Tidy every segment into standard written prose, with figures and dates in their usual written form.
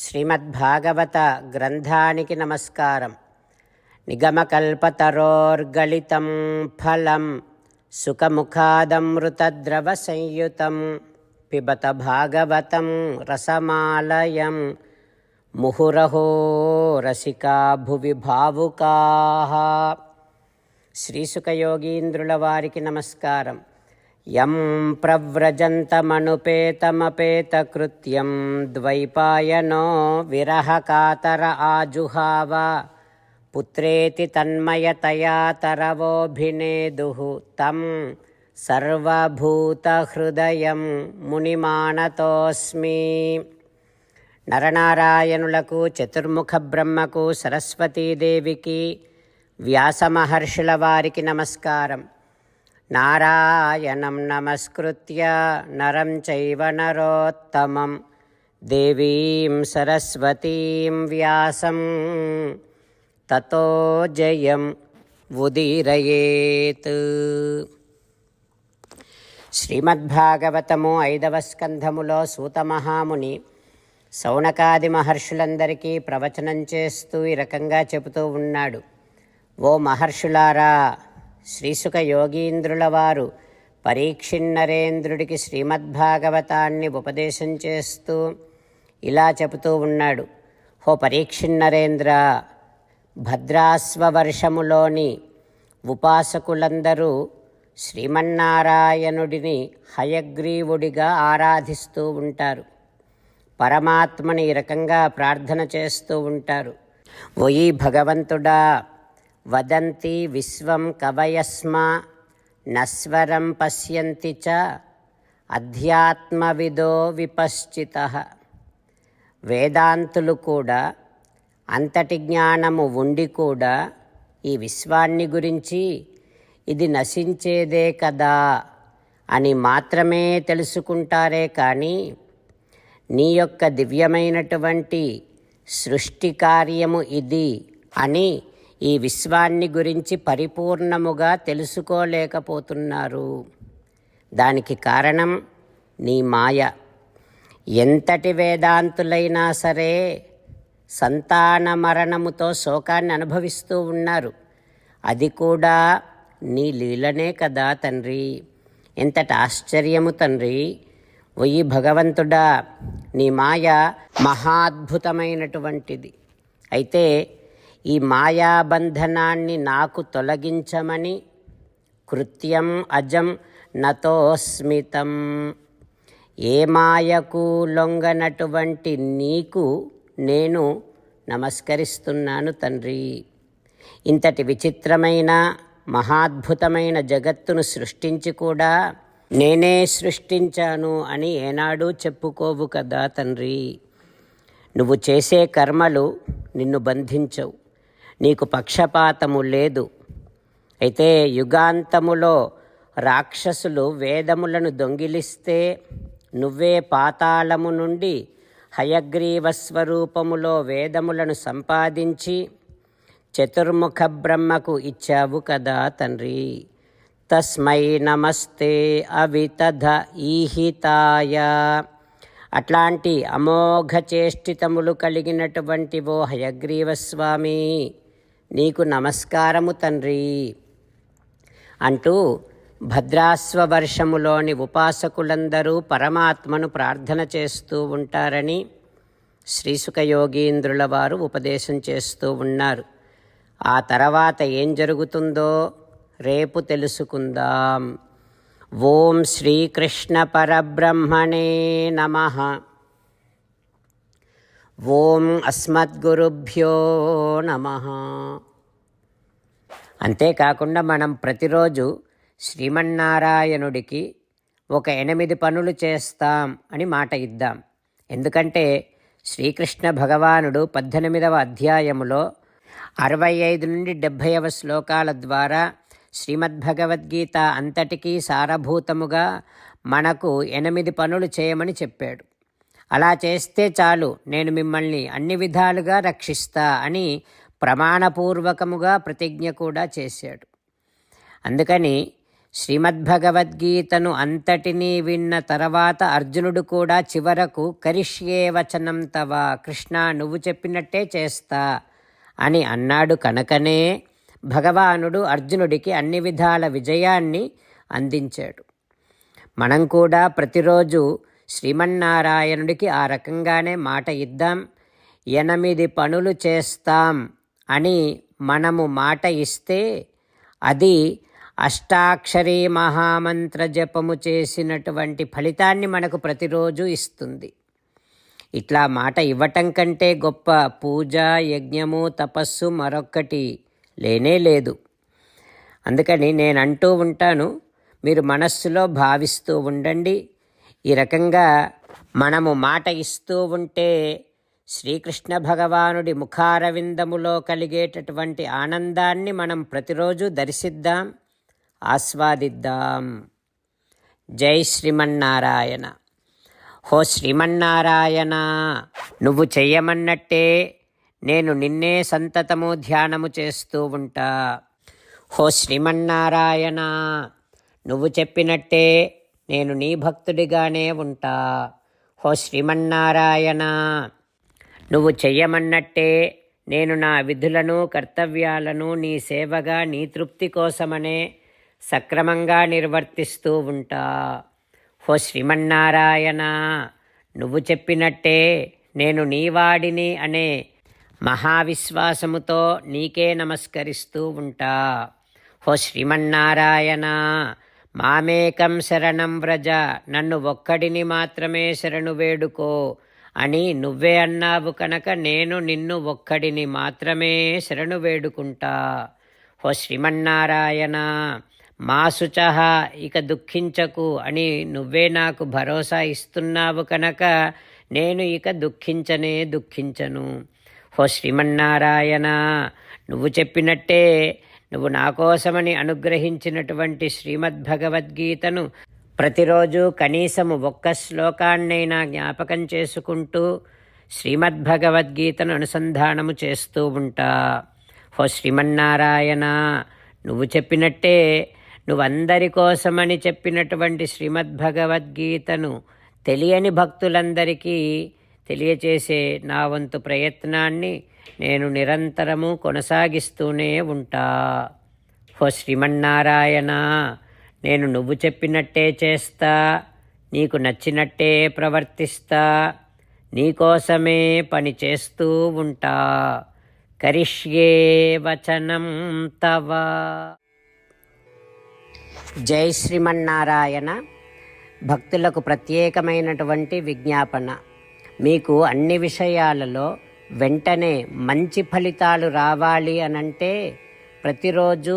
శ్రీమద్భాగవత గ్రంథానికి నమస్కారం. నిగమకల్పతరోర్గళితం ఫలం సుఖముఖాదమృతద్రవ సంయుతం పిబత భాగవతం రసమాలయం ముహురహో రసికా భువి భావుకాః. శ్రీసుఖయోగీంద్రుల వారికి నమస్కారం. యం ప్రవ్రజంతమనుపేతమపేతకృత్యం ద్వైపాయనో విరహకాతర ఆజుహావ పుత్రేతి తన్మయతయా తరవోభినేదుః తం సర్వభూతహృదయం మునిమానతోస్మి. నరనారాయణులకు, చతుర్ముఖ బ్రహ్మకు, సరస్వతీదేవికి, వ్యాసమహర్షుల వారికి నమస్కారం. నారాయణం నమస్కృత్య నరం చైవ నరోత్తమం దేవీం సరస్వతీం వ్యాసం తతో జయం ఉదీరయేత్. శ్రీమద్భాగవతము 5వ స్కంధములో సూత మహాముని శౌనకాది మహర్షులందరికీ ప్రవచనం చేస్తూ ఈ రకంగా చెబుతూ ఉన్నాడు. ఓ మహర్షులారా, శ్రీసుఖ యోగీంద్రుల వారు పరీక్షిన్నరేంద్రుడికి శ్రీమద్భాగవతాన్ని ఉపదేశం చేస్తూ ఇలా చెబుతూ ఉన్నాడు. హో పరీక్షిన్నరేంద్ర, భద్రాస్వవర్షములోని ఉపాసకులందరూ శ్రీమన్నారాయణుడిని హయగ్రీవుడిగా ఆరాధిస్తూ ఉంటారు. పరమాత్మని ఈ రకంగా ప్రార్థన చేస్తూ ఉంటారు. ఓయి భగవంతుడా, వదంతి విశ్వం కవయస్మా నస్వరం పశ్యంతి చ అధ్యాత్మవిదో విపశ్చితః. వేదాంతులు కూడా అంతటి జ్ఞానము ఉండి కూడా ఈ విశ్వాన్ని గురించి ఇది నశించేదే కదా అని మాత్రమే తెలుసుకుంటారే కానీ నీ యొక్క దివ్యమైనటువంటి సృష్టి కార్యము ఇది అని ఈ విశ్వాన్ని గురించి పరిపూర్ణముగా తెలుసుకోలేకపోతున్నారు. దానికి కారణం నీ మాయ. ఎంతటి వేదాంతులైనా సరే సంతాన మరణముతో శోకాన్ని అనుభవిస్తూ ఉన్నారు. అది కూడా నీ లీలనే కదా తండ్రి. ఎంతటి ఆశ్చర్యము తండ్రి. ఓయి భగవంతుడా, నీ మాయ మహాద్భుతమైనటువంటిది. అయితే ఈ మాయాబంధనాన్ని నాకు తొలగించమని కృత్యం అజం నతోస్మితం. ఏ మాయకు లొంగనటువంటి నీకు నేను నమస్కరిస్తున్నాను తండ్రి. ఇంతటి విచిత్రమైన మహాద్భుతమైన జగత్తును సృష్టించి కూడా నేనే సృష్టించాను అని ఏనాడూ చెప్పుకోవు కదా తండ్రి. నువ్వు చేసే కర్మలు నిన్ను బంధించవు. నీకు పక్షపాతము లేదు. అయితే యుగాంతములో రాక్షసులు వేదములను దొంగిలిస్తే నువ్వే పాతాళము నుండి హయగ్రీవ స్వరూపములో వేదములను సంపాదించి చతుర్ముఖ బ్రహ్మకు ఇచ్చావు కదా తండ్రి. తస్మై నమస్తే అవితధ ఈహితాయ. అట్లాంటి అమోఘ చేష్టితములు కలిగినటువంటి ఓ హయగ్రీవస్వామి, నీకు నమస్కారము తండ్రి అంటూ భద్రాస్వవర్షములోని ఉపాసకులందరూ పరమాత్మను ప్రార్థన చేస్తూ ఉంటారని శ్రీసుఖయోగీంద్రుల వారు ఉపదేశం చేస్తూ ఉన్నారు. ఆ తర్వాత ఏం జరుగుతుందో రేపు తెలుసుకుందాం. ఓం శ్రీకృష్ణ పరబ్రహ్మణే నమః. ఓం అస్మద్గురుభ్యో నమః. అంతేకాకుండా మనం ప్రతిరోజు శ్రీమన్నారాయణుడికి ఒక 8 పనులు చేస్తాం అని మాట ఇద్దాం. ఎందుకంటే శ్రీకృష్ణ భగవానుడు 18వ అధ్యాయములో 65 నుండి 70వ శ్లోకాల ద్వారా శ్రీమద్భగవద్గీత అంతటికీ సారభూతముగా మనకు 8 పనులు చేయమని చెప్పాడు. అలా చేస్తే చాలు, నేను మిమ్మల్ని అన్ని విధాలుగా రక్షిస్తా అని ప్రమాణపూర్వకముగా ప్రతిజ్ఞ కూడా చేశాడు. అందుకని శ్రీమద్భగవద్గీతను అంతటినీ విన్న తర్వాత అర్జునుడు కూడా చివరకు కరిష్యే వచనం తవ, కృష్ణ నువ్వు చెప్పినట్టే చేస్తా అని అన్నాడు కనుకనే భగవానుడు అర్జునుడికి అన్ని విధాల విజయాన్ని అందించాడు. మనం కూడా ప్రతిరోజు శ్రీమన్నారాయణుడికి ఆ రకంగానే మాట ఇద్దాం. 8 పనులు చేస్తాం అని మనము మాట ఇస్తే అది అష్టాక్షరీ మహామంత్ర జపము చేసినటువంటి ఫలితాన్ని మనకు ప్రతిరోజు ఇస్తుంది. ఇట్లా మాట ఇవ్వటం కంటే గొప్ప పూజ, యజ్ఞము, తపస్సు మరొక్కటి లేనే లేదు. అందుకని నేను అంటూ ఉంటాను, మీరు మనస్సులో భావిస్తూ ఉండండి. ఈ రకంగా మనము మాట ఇస్తూ ఉంటే శ్రీకృష్ణ భగవానుడి ముఖారవిందములో కలిగేటటువంటి ఆనందాన్ని మనం ప్రతిరోజు దర్శిద్దాం, ఆస్వాదిద్దాం. జై శ్రీమన్నారాయణ. హో శ్రీమన్నారాయణ, నువ్వు చెయ్యమన్నట్టే నేను నిన్నే సంతతము ధ్యానము చేస్తూ ఉంటా. హో శ్రీమన్నారాయణ, నువ్వు చెప్పినట్టే నేను నీ భక్తుడిగానే ఉంటా. హో శ్రీమన్నారాయణ, నువ్వు చెయ్యమన్నట్టే నేను నా విధులను, కర్తవ్యాలను నీ సేవగా, నీ తృప్తి కోసమనే సక్రమంగా నిర్వర్తిస్తూ ఉంటా. హో శ్రీమన్నారాయణ, నువ్వు చెప్పినట్టే నేను నీవాడిని అనే మహావిశ్వాసముతో నీకే నమస్కరిస్తూ ఉంటా. హో శ్రీమన్నారాయణ, మామేకం శరణం వ్రజ, నన్ను ఒక్కడిని మాత్రమే శరణు వేడుకో అని నువ్వే అన్నావు కనుక నేను నిన్ను ఒక్కడిని మాత్రమే శరణు వేడుకుంటా. హో శ్రీమన్నారాయణ, మా శుచః, ఇక దుఃఖించకు అని నువ్వే నాకు భరోసా ఇస్తున్నావు కనుక నేను ఇక దుఃఖించను. హో శ్రీమన్నారాయణ, నువ్వు చెప్పినట్టే నువ్వు నా కోసమని అనుగ్రహించినటువంటి శ్రీమద్భగవద్గీతను ప్రతిరోజు కనీసము ఒక్క శ్లోకాన్నైనా జ్ఞాపకం చేసుకుంటూ శ్రీమద్భగవద్గీతను అనుసంధానము చేస్తూ ఉంటా. హో శ్రీమన్నారాయణ, నువ్వు చెప్పినట్టే నువ్వందరి కోసమని చెప్పినటువంటి శ్రీమద్భగవద్గీతను తెలియని భక్తులందరికీ తెలియచేసే నా వంతు ప్రయత్నాన్ని నేను నిరంతరము కొనసాగిస్తూనే ఉంటా. హో శ్రీమన్నారాయణ, నేను నువ్వు చెప్పినట్టే చేస్తా, నీకు నచ్చినట్టే ప్రవర్తిస్తా, నీకోసమే పని చేస్తూ ఉంటా. కరిష్యే వచనం తవ. జై శ్రీమన్నారాయణ. భక్తులకు ప్రత్యేకమైనటువంటి విజ్ఞాపన. మీకు అన్ని విషయాలలో వెంటనే మంచి ఫలితాలు రావాలి అనంటే ప్రతిరోజు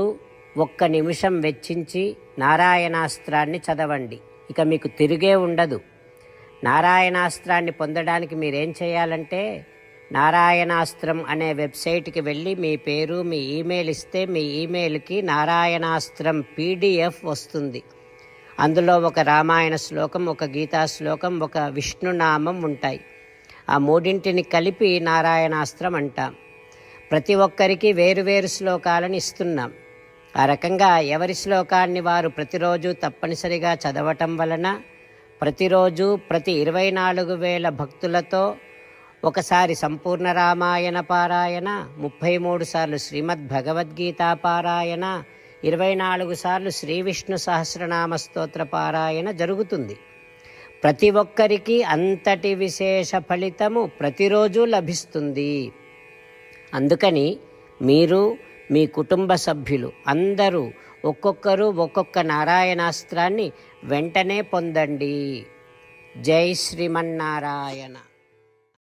1 నిమిషం వెచ్చించి నారాయణాస్త్రాన్ని చదవండి. ఇక మీకు తిరిగే ఉండదు. నారాయణాస్త్రాన్ని పొందడానికి మీరేం చేయాలంటే నారాయణాస్త్రం అనే వెబ్సైట్కి వెళ్ళి మీ పేరు, మీ ఈమెయిల్ ఇస్తే మీ ఈమెయిల్కి నారాయణాస్త్రం PDF వస్తుంది. అందులో ఒక రామాయణ శ్లోకం, ఒక గీతా శ్లోకం, ఒక విష్ణునామం ఉంటాయి. ఆ 3ంటిని కలిపి నారాయణాస్త్రం అంటాం. ప్రతి ఒక్కరికి వేరువేరు శ్లోకాలను ఇస్తున్నాం. ఆ రకంగా ఎవరి శ్లోకాన్ని వారు ప్రతిరోజు తప్పనిసరిగా చదవటం వలన ప్రతిరోజు ప్రతి 24,000 భక్తులతో ఒకసారి సంపూర్ణ రామాయణ పారాయణ, 33 సార్లు శ్రీమద్భగవద్గీత పారాయణ, 24 సార్లు శ్రీ విష్ణు సహస్రనామ స్తోత్ర పారాయణ జరుగుతుంది. ప్రతి ఒక్కరికి అంతటి విశేష ఫలితము ప్రతిరోజు లభిస్తుంది. అందుకని మీరు, మీ కుటుంబ సభ్యులు అందరూ ఒక్కొక్కరు ఒక్కొక్క నారాయణాస్త్రాన్ని వెంటనే పొందండి. జై శ్రీమన్నారాయణ.